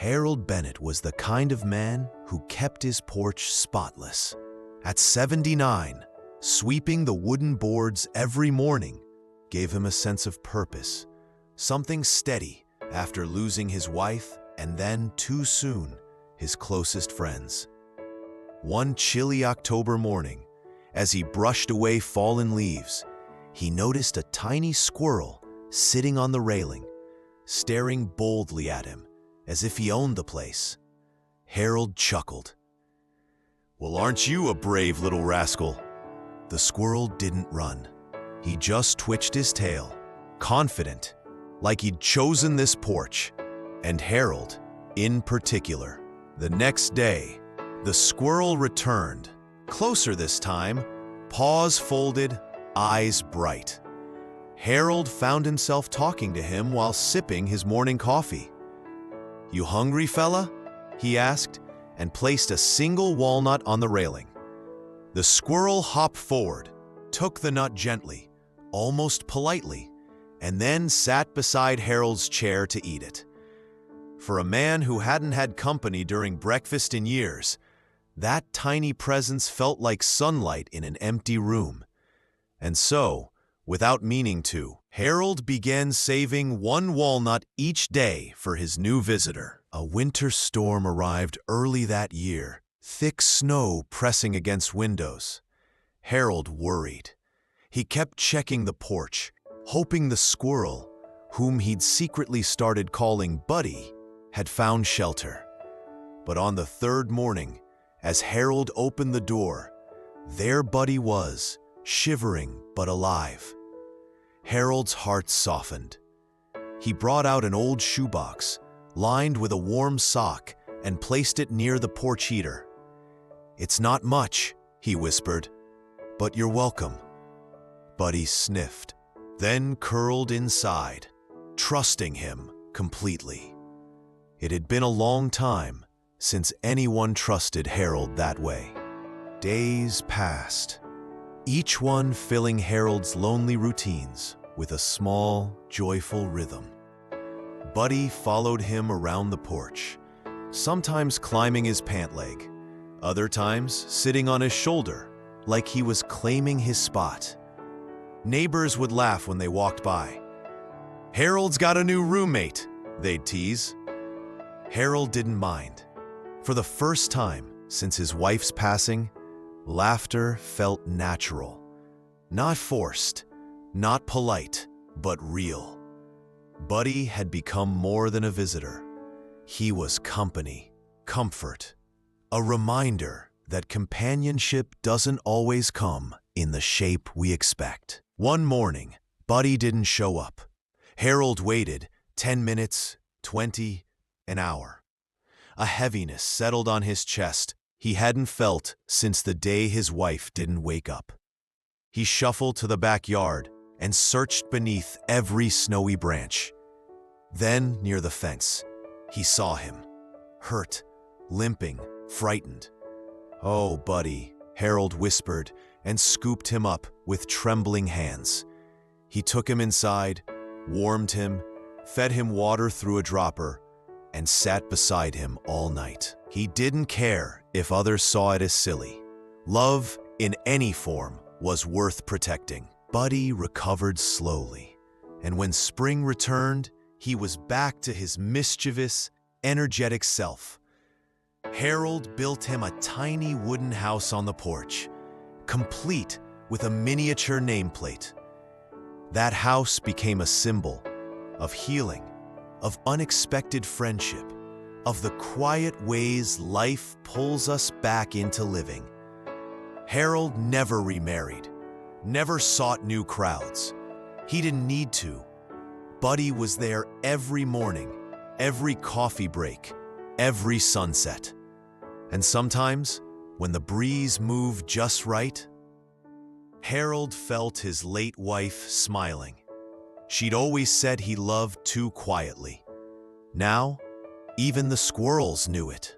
Harold Bennett was the kind of man who kept his porch spotless. At 79, sweeping the wooden boards every morning gave him a sense of purpose, something steady after losing his wife and then, too soon, his closest friends. One chilly October morning, as he brushed away fallen leaves, he noticed a tiny squirrel sitting on the railing, staring boldly at him as if he owned the place. Harold chuckled. "Well, aren't you a brave little rascal?" The squirrel didn't run. He just twitched his tail, confident, like he'd chosen this porch, and Harold in particular. The next day, the squirrel returned, closer this time, paws folded, eyes bright. Harold found himself talking to him while sipping his morning coffee. "You hungry, fella?" he asked, and placed a single walnut on the railing. The squirrel hopped forward, took the nut gently, almost politely, and then sat beside Harold's chair to eat it. For a man who hadn't had company during breakfast in years, that tiny presence felt like sunlight in an empty room. And so, without meaning to, Harold began saving one walnut each day for his new visitor. A winter storm arrived early that year, thick snow pressing against windows. Harold worried. He kept checking the porch, hoping the squirrel, whom he'd secretly started calling Buddy, had found shelter. But on the third morning, as Harold opened the door, there Buddy was, shivering but alive. Harold's heart softened. He brought out an old shoebox, lined with a warm sock, and placed it near the porch heater. "It's not much," he whispered, "but you're welcome." Buddy sniffed, then curled inside, trusting him completely. It had been a long time since anyone trusted Harold that way. Days passed, each one filling Harold's lonely routines with a small, joyful rhythm. Buddy followed him around the porch, sometimes climbing his pant leg, other times sitting on his shoulder like he was claiming his spot. Neighbors would laugh when they walked by. "Harold's got a new roommate," they'd tease. Harold didn't mind. For the first time since his wife's passing, laughter felt natural. Not forced, not polite, but real. Buddy had become more than a visitor. He was company, comfort, a reminder that companionship doesn't always come in the shape we expect. One morning, Buddy didn't show up. Harold waited 10 minutes, 20, an hour. A heaviness settled on his chest he hadn't felt since the day his wife didn't wake up. He shuffled to the backyard and searched beneath every snowy branch. Then, near the fence, he saw him, hurt, limping, frightened. "Oh, Buddy," Harold whispered and scooped him up with trembling hands. He took him inside, warmed him, fed him water through a dropper, and sat beside him all night. He didn't care if others saw it as silly. Love, in any form, was worth protecting. Buddy recovered slowly, and when spring returned, he was back to his mischievous, energetic self. Harold built him a tiny wooden house on the porch, complete with a miniature nameplate. That house became a symbol of healing, of unexpected friendship, of the quiet ways life pulls us back into living. Harold never remarried, never sought new crowds. He didn't need to. Buddy was there every morning, every coffee break, every sunset. And sometimes, when the breeze moved just right, Harold felt his late wife smiling. She'd always said he loved too quietly. Now, even the squirrels knew it.